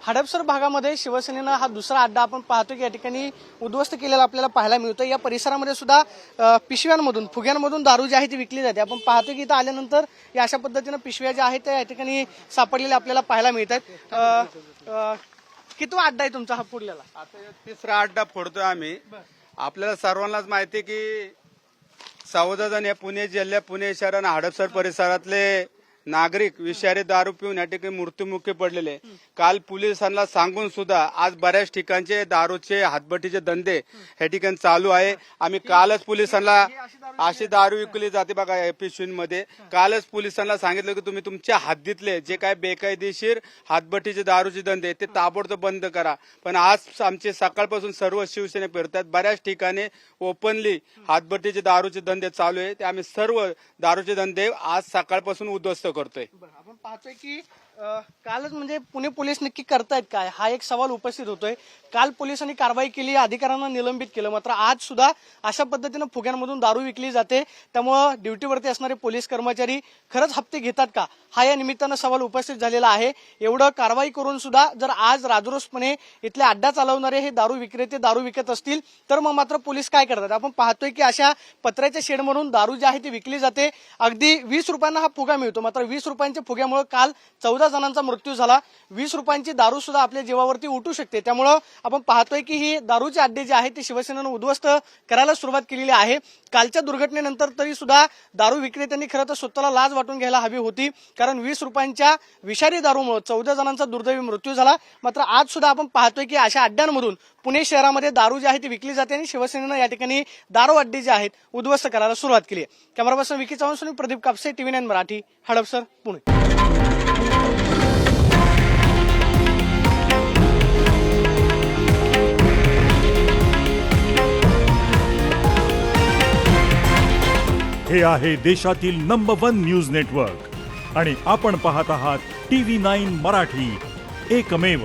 हडपसर भागामध्ये शिवसेनेनं हा दुसरा अड्डा आपण पाहतो की या ठिकाणी उद्ध्वस्त केलेला आपल्याला पाहायला मिळतं। या परिसरामध्ये सुद्धा पिशव्यांमधून फुग्यांमधून दारू जी आहे ती विकली जाते। आपण पाहतो की इथं आल्यानंतर या अशा पद्धतीनं पिशव्या ज्या आहेत त्या या ठिकाणी सापडलेल्या आपल्याला पाहायला मिळतात। कितवा अड्डा आहे तुमचा हा फोडलेला? आता तिसरा अड्डा फोडतोय आम्ही। आपल्याला सर्वांनाच माहिती की 14 जण या पुणे जिल्ह्यात पुणे शहर आणि हडपसर परिसरातले नागरिक विषारी दारू पिऊन या ठिकाणी मृत्युमुखी पडलेले। काल पोलिसांना सांगून सुद्धा आज बऱ्याच ठिकाणचे दारूचे हातभट्टीचे धंदे या ठिकाणी चालू आहे। आम्ही कालच पोलिसांना अशी दारू विकली जाते बघा या पिशवींमध्ये, कालच पोलिसांना सांगितलं की तुम्ही तुमच्या हद्दीतले जे काय बेकायदेशीर हातभट्टीचे दारूचे धंदे ते ताबडतोब बंद करा। पण आज आमचे सकाळपासून सर्व शिवसेने फिरतात, बऱ्याच ठिकाणी ओपनली हातभट्टीचे दारूचे धंदे चालू आहे। ते आम्ही सर्व दारूचे धंदे आज सकाळपासून उद्ध्वस्त करतोय। आपण पाहतोय की कालच म्हणजे पुणे पोलीस नक्की करतायत काय हा एक सवाल उपस्थित होतोय। काल पोलिसांनी कारवाई केली, अधिकाऱ्यांना निलंबित केलं, मात्र आज सुद्धा अशा पद्धतीनं फुग्यांमधून दारू विकली जाते। त्यामुळं ड्युटीवरती असणारे पोलीस कर्मचारी खरंच हप्ते घेतात का हा या निमित्तानं सवाल उपस्थित झालेला आहे। एवढं कारवाई करून सुद्धा जर आज राजरोसपणे इथले अड्डा चालवणारे हे दारू विक्रेते दारू विकत असतील तर मग मात्र पोलीस काय करतात? आपण पाहतोय की अशा पत्र्याच्या शेडमधून दारू जी आहे ती विकली जाते। अगदी 20 रुपयांना हा फुगा मिळतो, मात्र 20 रुपयांच्या फुग्यामुळे काल 14 जणांचा मृत्यू झाला। 20 रुपयांची दारू सुद्धा आपल्या जीवावरती उठू शकते। त्यामुळं आपण पाहतोय की ही दारूचे अड्डे जे आहेत ते शिवसेनेनं उद्ध्वस्त करायला सुरुवात केलेली आहे। कालच्या दुर्घटनेनंतर तरी सुद्धा दारू विक्रेत्यांनी खरं तर स्वतःला लाज वाटून घ्यायला हवी होती, कारण 20 रुपयांच्या विषारी दारूमुळे 14 जणांचा दुर्दैवी मृत्यू झाला। मात्र आज सुद्धा आपण पाहतोय की अशा अड्ड्यांमधून पुणे शहरामध्ये दारू जी आहे ती विकली जाते आणि शिवसेनेनं या ठिकाणी दारू अड्डे जे आहेत उद्ध्वस्त करायला सुरुवात केली आहे। Camera person Vicky Chavan, Pradeep Kapse, TV9 Marathi, Hadapsar, Pune. हे आहे देशातील नंबर 1 न्यूज नेटवर्क आणि आपण पाहत आहात TV9 मराठी, एकमेव।